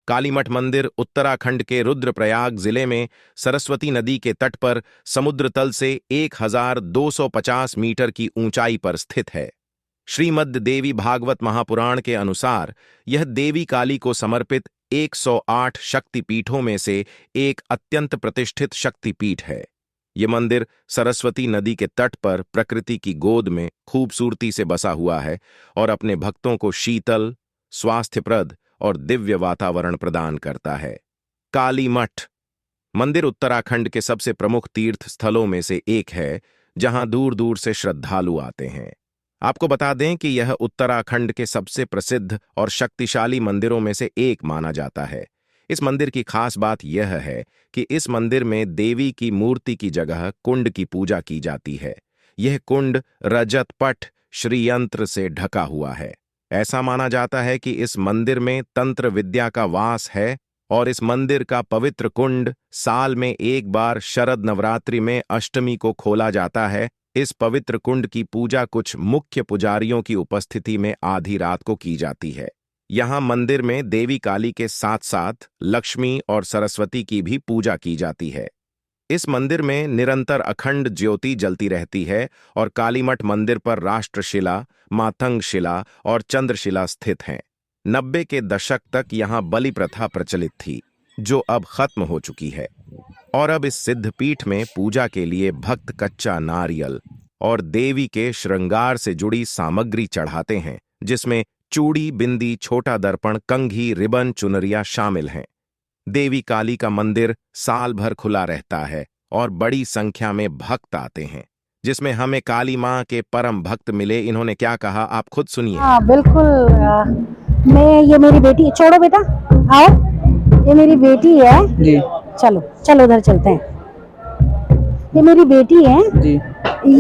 कालीमठ मंदिर उत्तराखंड के रुद्रप्रयाग जिले में सरस्वती नदी के तट पर समुद्र तल से 1250 मीटर की ऊंचाई पर स्थित है। श्रीमद् देवी भागवत महापुराण के अनुसार यह देवी काली को समर्पित 108 शक्तिपीठों में से एक अत्यंत प्रतिष्ठित शक्तिपीठ है। ये मंदिर सरस्वती नदी के तट पर प्रकृति की गोद में खूबसूरती से बसा हुआ है और अपने भक्तों को शीतल, स्वास्थ्यप्रद और दिव्य वातावरण प्रदान करता है। कालीमठ मंदिर उत्तराखंड के सबसे प्रमुख तीर्थ स्थलों में से एक है, जहां दूर दूर से श्रद्धालु आते हैं। आपको बता दें कि यह उत्तराखंड के सबसे प्रसिद्ध और शक्तिशाली मंदिरों में से एक माना जाता है। इस मंदिर की खास बात यह है कि इस मंदिर में देवी की मूर्ति की जगह कुंड की पूजा की जाती है। यह कुंड रजत पट श्रीयंत्र से ढका हुआ है। ऐसा माना जाता है कि इस मंदिर में तंत्र विद्या का वास है और इस मंदिर का पवित्र कुंड साल में एक बार शरद नवरात्रि में अष्टमी को खोला जाता है। इस पवित्र कुंड की पूजा कुछ मुख्य पुजारियों की उपस्थिति में आधी रात को की जाती है। यहाँ मंदिर में देवी काली के साथ साथ लक्ष्मी और सरस्वती की भी पूजा की जाती है। इस मंदिर में निरंतर अखंड ज्योति जलती रहती है और कालीमठ मंदिर पर राष्ट्रशिला, मातंग शिला और चंद्रशिला स्थित हैं। 90 के दशक तक यहाँ बलि प्रथा प्रचलित थी, जो अब खत्म हो चुकी है और अब इस सिद्धपीठ में पूजा के लिए भक्त कच्चा नारियल और देवी के श्रृंगार से जुड़ी सामग्री चढ़ाते हैं, जिसमें चूड़ी, बिंदी, छोटा दर्पण, कंघी, रिबन, चुनरिया शामिल हैं। देवी काली का मंदिर साल भर खुला रहता है और बड़ी संख्या में भक्त आते हैं, जिसमें हमें काली मां के परम भक्त मिले। इन्होंने क्या कहा, आप खुद सुनिए। हाँ बिल्कुल। ये मेरी बेटी, छोड़ो बेटा, आओ, ये मेरी बेटी है जी। चलो चलो उधर चलते हैं। ये मेरी बेटी है जी।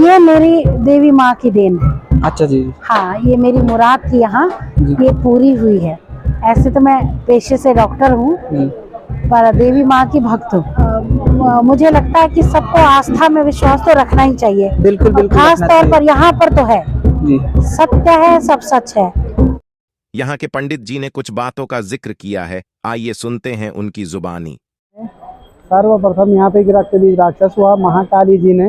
ये मेरी देवी माँ की देन है। अच्छा जी। हाँ, ये मेरी मुराद थी यहाँ, ये पूरी हुई है। ऐसे तो मैं पेशे से डॉक्टर हूँ, पर देवी माँ की भक्त हूँ। मुझे लगता है कि सबको आस्था में विश्वास तो रखना ही चाहिए। बिल्कुल बिल्कुल। खास तौर पर यहाँ पर तो है जी। सत्य है, सब सच है। यहाँ के पंडित जी ने कुछ बातों का जिक्र किया है, आइए सुनते हैं उनकी जुबानी। सर्वप्रथम यहाँ पे रक्तबीज राक्षस हुआ। महाकाली जी ने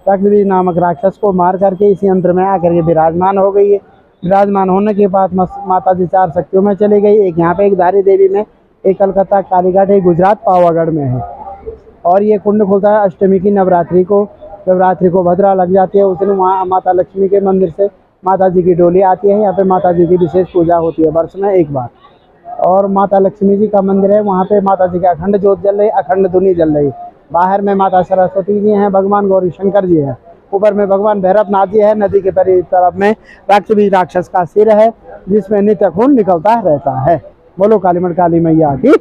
रक्तबीज नामक राक्षस को मार करके इसी यंत्र में आकर के विराजमान हो गई है। विराजमान होने के बाद माता जी 4 शक्तियों में चली गई। एक यहाँ पे एक धारी देवी में, एक कलकत्ता कालीघाट, एक गुजरात पावागढ़ में है। और ये कुंड खुलता है अष्टमी की नवरात्रि को। भद्रा लग जाती है, उस दिन वहाँ माता लक्ष्मी के मंदिर से माता जी की डोली आती है। यहाँ पे माता जी की विशेष पूजा होती है वर्ष में एक बार। और माता लक्ष्मी जी का मंदिर है, वहाँ पे माता जी का अखंड ज्योत जल रही, अखंड धुनी जल रही। बाहर में माता सरस्वती जी हैं, भगवान गौरी शंकर जी हैं, ऊपर में भगवान भैरवनाथ जी है। नदी के तरफ में रक्तबीज राक्षस का सिर है, जिसमें नित्य खून निकलता रहता है। बोलो कालीमठ काली मैया की।